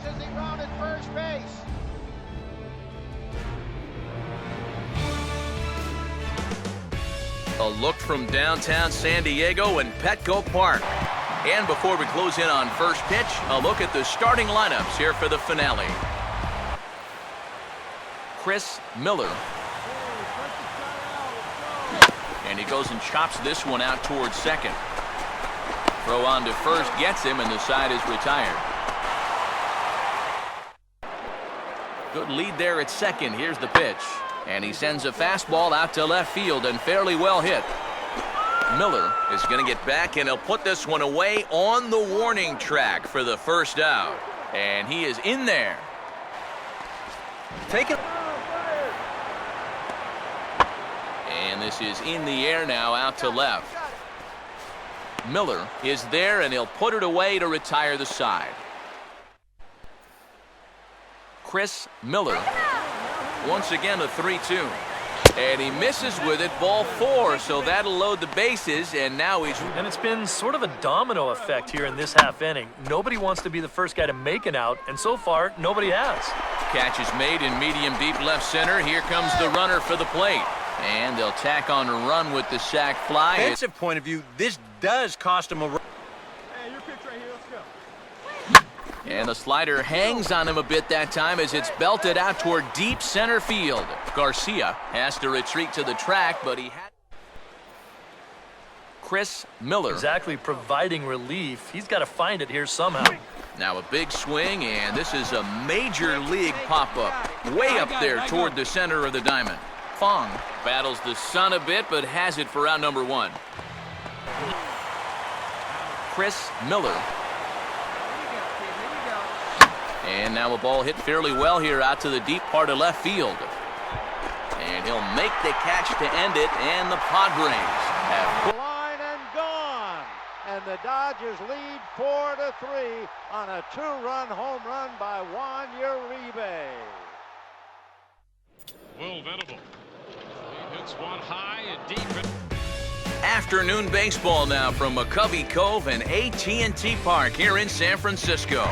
as he rounded first base. A look from downtown San Diego and Petco Park. And before we close in on first pitch, a look at the starting lineups here for the finale. Chris Miller. And he goes and chops this one out towards second. Throw on to first gets him, and the side is retired. Good lead there at second. Here's the pitch. And he sends a fastball out to left field and fairly well hit. Miller is going to get back, and he'll put this one away on the warning track for the first out. And he is in there. Take it. And this is in the air now out to left. Miller is there, and he'll put it away to retire the side. Chris Miller. Once again, a 3-2. And he misses with it, ball 4, so that'll load the bases, and now he's... And it's been sort of a domino effect here in this half inning. Nobody wants to be the first guy to make an out, and so far, nobody has. Catch is made in medium deep left center. Here comes the runner for the plate. And they'll tack on a run with the sac fly. Defensive point of view, this does cost him a run. Hey, your pitch right here, let's go. And the slider hangs on him a bit that time as it's belted out toward deep center field. Garcia has to retreat to the track, but he had... Chris Miller. Exactly, providing relief. He's got to find it here somehow. Now a big swing, and this is a major league pop-up. Way up there toward the center of the diamond. Fong battles the sun a bit, but has it for out number 1. Chris Miller. And now a ball hit fairly well here out to the deep part of left field. And he'll make the catch to end it, and the Padres have... Line and gone. And the Dodgers lead 4-3 on a 2-run home run by Juan Uribe. Will Venable. He hits one high and deep. Afternoon baseball now from McCovey Cove and AT&T Park here in San Francisco.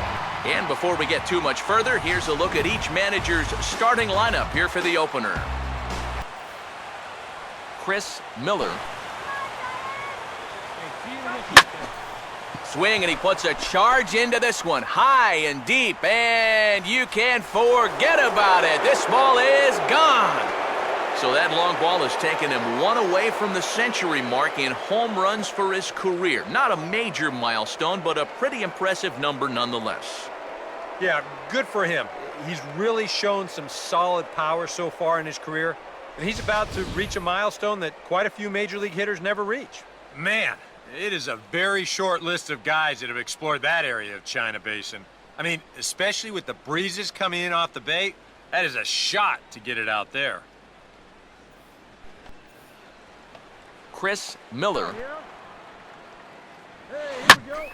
And before we get too much further, here's a look at each manager's starting lineup here for the opener. Chris Miller. Swing, and he puts a charge into this one. High and deep, and you can't forget about it. This ball is gone. So that long ball has taken him 1 away from the century mark in home runs for his career. Not a major milestone, but a pretty impressive number nonetheless. Yeah, good for him. He's really shown some solid power so far in his career, and he's about to reach a milestone that quite a few major league hitters never reach. Man, it is a very short list of guys that have explored that area of China Basin. I mean, especially with the breezes coming in off the bay, that is a shot to get it out there. Chris Miller.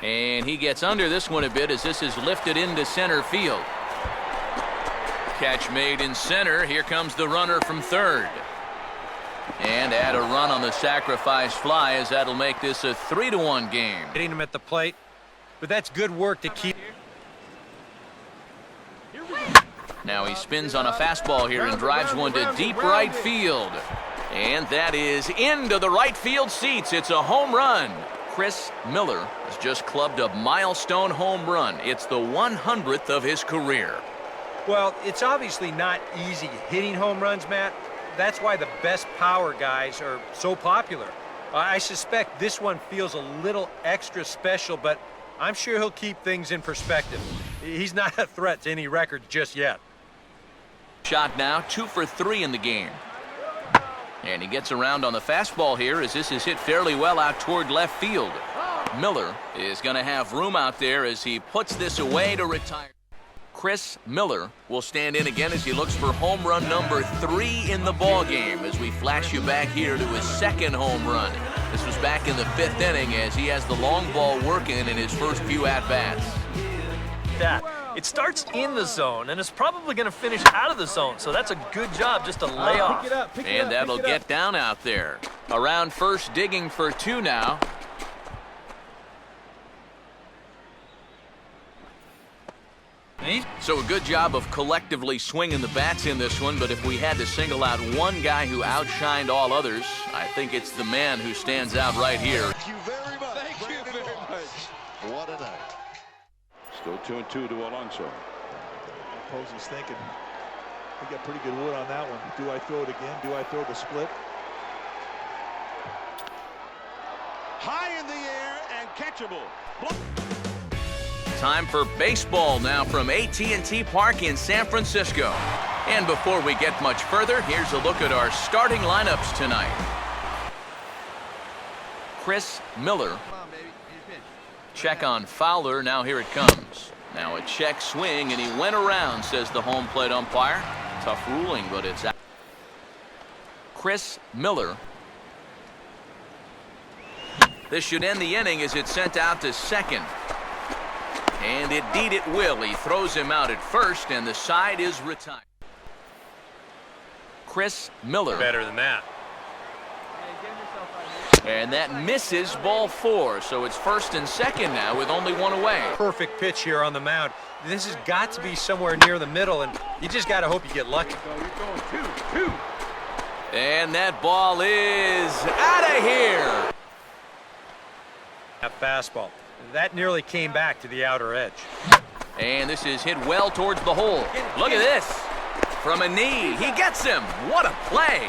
And he gets under this one a bit as this is lifted into center field. Catch made in center. Here comes the runner from third. And add a run on the sacrifice fly as that'll make this a 3-1 game. Hitting him at the plate, but that's good work to keep. Now he spins on a fastball here and drives one to deep right field. And that is into the right field seats. It's a home run. Chris Miller has just clubbed a milestone home run. It's the 100th of his career. Well, it's obviously not easy hitting home runs, Matt. That's why the best power guys are so popular. I suspect this one feels a little extra special, but I'm sure he'll keep things in perspective. He's not a threat to any record just yet. Shot now, 2 for 3 in the game. And he gets around on the fastball here as this is hit fairly well out toward left field. Miller is going to have room out there as he puts this away to retire. Chris Miller will stand in again as he looks for home run number 3 in the ball game as we flash you back here to his second home run. This was back in the 5th inning as he has the long ball working in his first few at-bats. It starts in the zone, and it's probably going to finish out of the zone, so that's a good job just to lay off. And that'll get down out there. Around first, digging for 2 now. So a good job of collectively swinging the bats in this one, but if we had to single out one guy who outshined all others, I think it's the man who stands out right here. Thank you very much. Thank you very much. What a night. Still 2-2 to Alonso. Posey's thinking, we got pretty good wood on that one. Do I throw it again? Do I throw the split? High in the air and catchable. Time for baseball now from AT&T Park in San Francisco. And before we get much further, here's a look at our starting lineups tonight. Chris Miller. Check on Fowler. Now here it comes. Now a check swing, and he went around, says the home plate umpire. Tough ruling, but it's out. Chris Miller. This should end the inning as it's sent out to second. And indeed it will. He throws him out at first, and the side is retired. Chris Miller. Better than that. And that misses ball 4, so it's first and second now with only one away. Perfect pitch here on the mound. This has got to be somewhere near the middle, and you just got to hope you get lucky. And that ball is out of here. That fastball. That nearly came back to the outer edge. And this is hit well towards the hole. Look at this. From a knee, he gets him. What a play.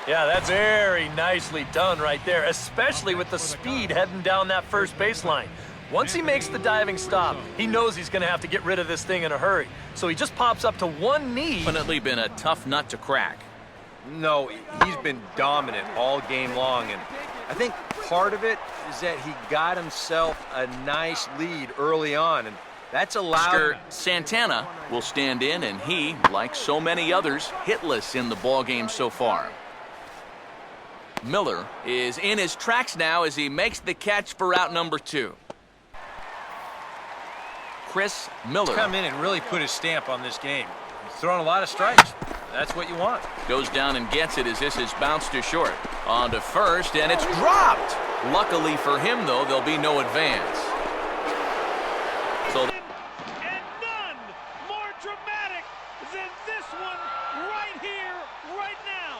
Yeah, that's very nicely done right there, especially with the speed heading down that first baseline. Once he makes the diving stop, he knows he's going to have to get rid of this thing in a hurry. So he just pops up to one knee. Definitely been a tough nut to crack. No, he's been dominant all game long, and I think part of it is that he got himself a nice lead early on, and that's allowed. Santana will stand in, and he, like so many others, hitless in the ballgame so far. Miller is in his tracks now as he makes the catch for out number 2. Chris Miller. Come in and really put his stamp on this game. He's throwing a lot of strikes. That's what you want. Goes down and gets it as this is bounced to short. On to first, and it's dropped. Luckily for him, though, there'll be no advance. So And none more dramatic than this one right here, right now.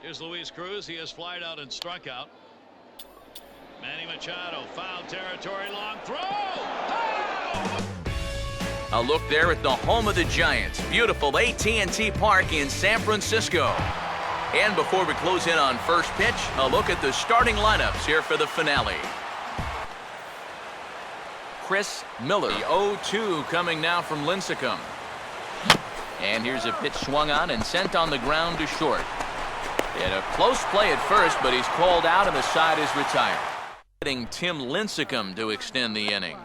Here's Luis Cruz. He has flied out and struck out. Manny Machado, foul territory, long throw. Oh! a look there at the home of the Giants. Beautiful AT&T Park in San Francisco. And before we close in on first pitch, a look at the starting lineups here for the finale. Chris Miller, the 0-2 coming now from Lincecum. And here's a pitch swung on and sent on the ground to short. In a close play at first, but he's called out and the side is retired. Getting Tim Lincecum to extend the inning.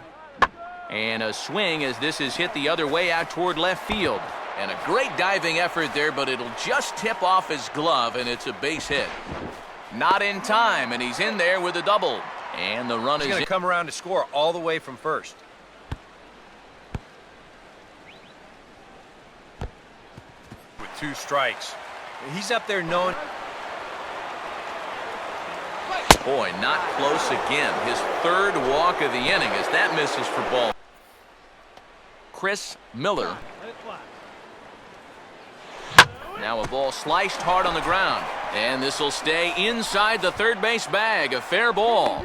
And a swing as this is hit the other way out toward left field. And a great diving effort there, but it'll just tip off his glove, and it's a base hit. Not in time, and he's in there with a double. And the run is going to come around to score all the way from first. With 2 strikes. He's up there knowing. Boy, not close again. His 3rd walk of the inning as that misses for ball. Chris Miller. Now a ball sliced hard on the ground. And this will stay inside the third base bag. A fair ball.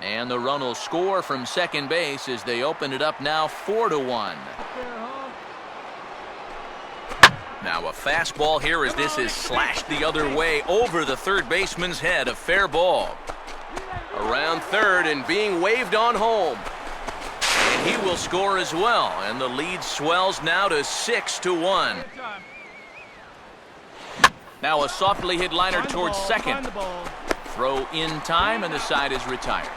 And the run will score from second base as they open it up now 4-1. Now a fastball here as this is slashed the other way over the third baseman's head. A fair ball. Around third and being waved on home. And he will score as well. And the lead swells now to 6-1. Now a softly hit liner towards second. Throw in time and the side is retired.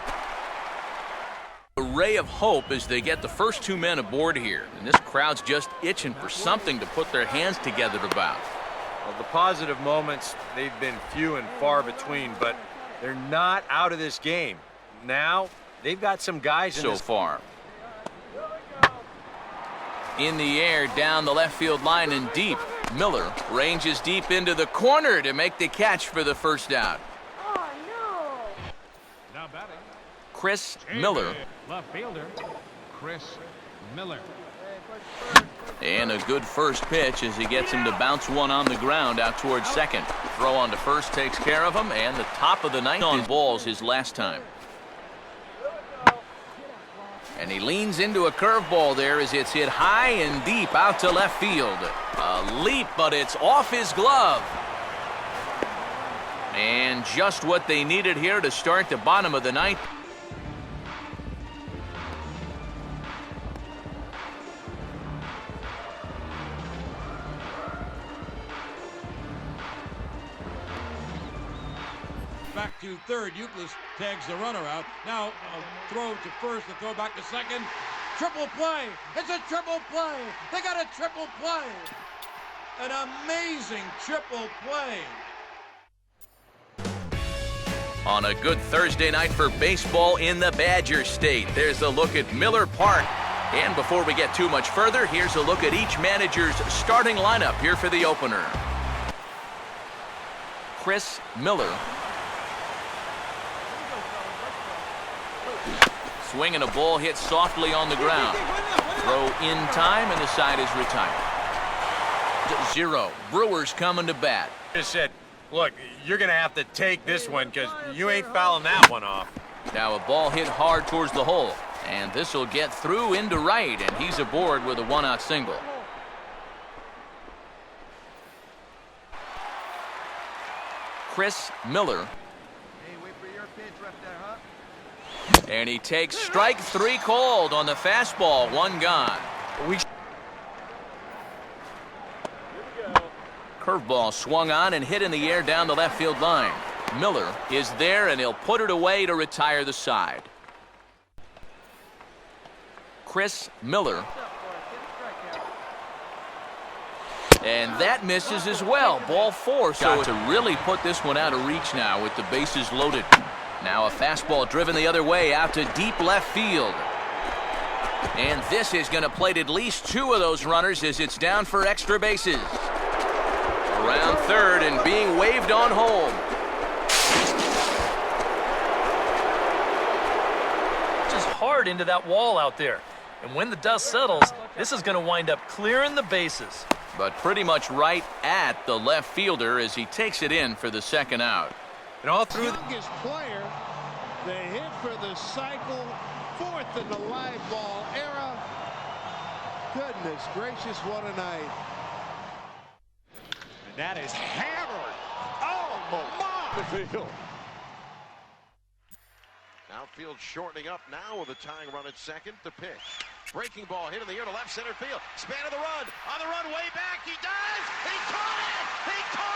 A ray of hope as they get the first 2 men aboard here. And this crowd's just itching for something to put their hands together about. Well, the positive moments, they've been few and far between, but they're not out of this game. Now, they've got some guys so far. In the air, down the left field line and deep. Miller ranges deep into the corner to make the catch for the first out. Now batting. Chris Miller. Left fielder, Chris Miller. And a good first pitch as he gets him to bounce one on the ground out towards second. Throw on to first takes care of him, and the top of the ninth on balls his last time. And he leans into a curveball there as it's hit high and deep out to left field. A leap, but it's off his glove. And just what they needed here to start the bottom of the ninth. Back to third. Euclid tags the runner out. Now a throw to first, a throw back to second. Triple play. It's a triple play. They got a triple play. An amazing triple play. On a good Thursday night for baseball in the Badger State. There's a look at Miller Park. And before we get too much further, here's a look at each manager's starting lineup here for the opener. Chris Miller. Swing and a ball hit softly on the ground. Throw in time and the side is retired. 0. Brewers coming to bat. Just said, look, you're going to have to take this one because you ain't fouling that one off. Now a ball hit hard towards the hole. And this will get through into right, and he's aboard with a one-out single. Chris Miller. And he takes strike 3 called on the fastball. 1 gone. Curveball swung on and hit in the air down the left field line. Miller is there, and he'll put it away to retire the side. Chris Miller. And that misses as well. Ball 4. So to really put this one out of reach now with the bases loaded. Now a fastball driven the other way out to deep left field. And this is going to plate at least 2 of those runners as it's down for extra bases. Around third and being waved on home. Just hard into that wall out there. And when the dust settles, this is going to wind up clearing the bases. But pretty much right at the left fielder as he takes it in for the second out. And all through youngest player, the hit for the cycle, 4th in the live ball era. Goodness gracious, what a night. And that is hammered. Oh, my. The field. Outfield shortening up now with a tying run at second. The pitch. Breaking ball hit in the air to left center field. Span of the run. On the run way back. He does. He caught it. He caught it.